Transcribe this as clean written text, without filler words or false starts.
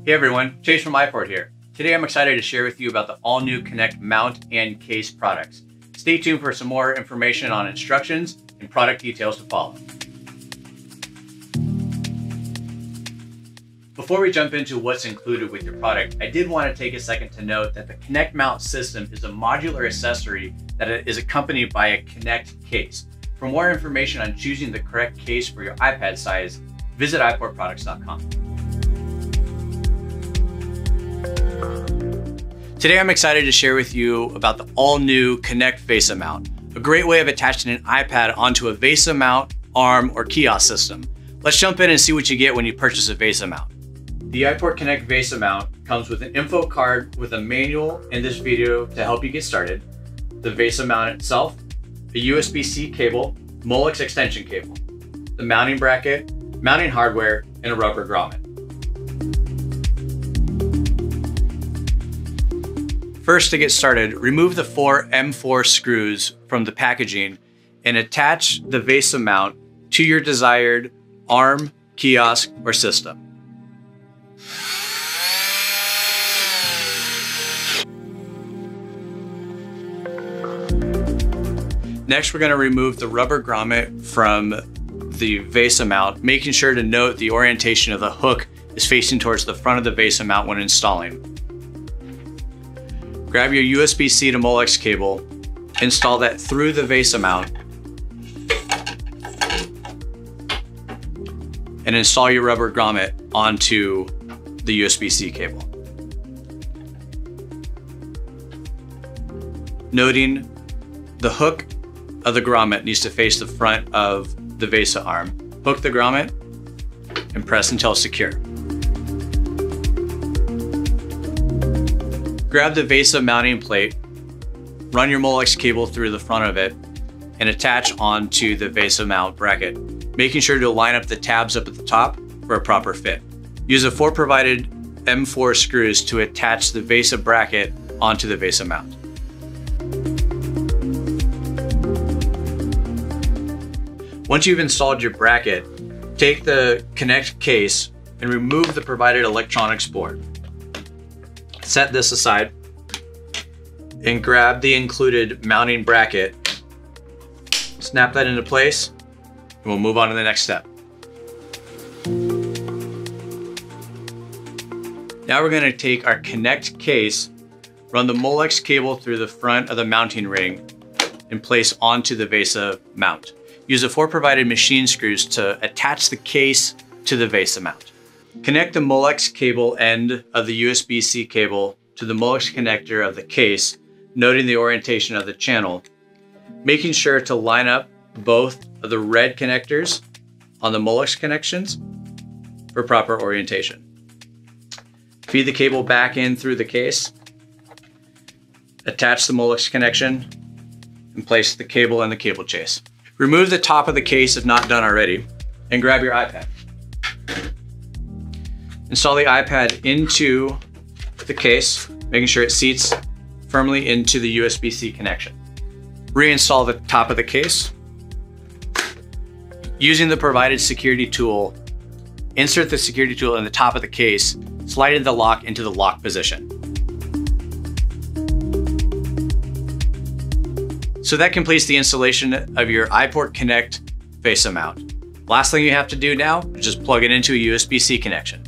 Hey everyone, Chase from iPort here. Today I'm excited to share with you about the all-new Connect mount and case products. Stay tuned for some more information on instructions and product details to follow. Before we jump into what's included with your product, I did want to take a second to note that the Connect mount system is a modular accessory that is accompanied by a Connect case. For more information on choosing the correct case for your iPad size, visit iPortProducts.com. Today I'm excited to share with you about the all-new Connect VESA mount, a great way of attaching an iPad onto a VESA mount, ARM, or kiosk system. Let's jump in and see what you get when you purchase a VESA mount. The iPort Connect VESA mount comes with an info card with a manual in this video to help you get started, the VESA mount itself, a USB-C cable, Molex extension cable, the mounting bracket, mounting hardware, and a rubber grommet. First, to get started, remove the 4 M4 screws from the packaging and attach the VESA mount to your desired ARM, kiosk, or system. Next, we're going to remove the rubber grommet from the VESA mount, making sure to note the orientation of the hook is facing towards the front of the VESA mount when installing. Grab your USB-C to Molex cable, install that through the VESA mount, and install your rubber grommet onto the USB-C cable. Noting the hook of the grommet needs to face the front of the VESA arm. Hook the grommet and press until secure. Grab the VESA mounting plate, run your Molex cable through the front of it, and attach onto the VESA mount bracket, making sure to line up the tabs up at the top for a proper fit. Use the 4 provided M4 screws to attach the VESA bracket onto the VESA mount. Once you've installed your bracket, take the Connect case and remove the provided electronics board. Set this aside and grab the included mounting bracket, snap that into place, and we'll move on to the next step. Now we're going to take our Connect case, run the Molex cable through the front of the mounting ring, and place onto the VESA mount. Use the 4 provided machine screws to attach the case to the VESA mount. Connect the Molex cable end of the USB-C cable to the Molex connector of the case, noting the orientation of the channel, making sure to line up both of the red connectors on the Molex connections for proper orientation. Feed the cable back in through the case, attach the Molex connection, and place the cable in the cable chase. Remove the top of the case if not done already, and grab your iPad. Install the iPad into the case, making sure it seats firmly into the USB-C connection. Reinstall the top of the case. Using the provided security tool, insert the security tool in the top of the case, slide the lock into the lock position. So that completes the installation of your iPort Connect VESA mount. Last thing you have to do now is just plug it into a USB-C connection.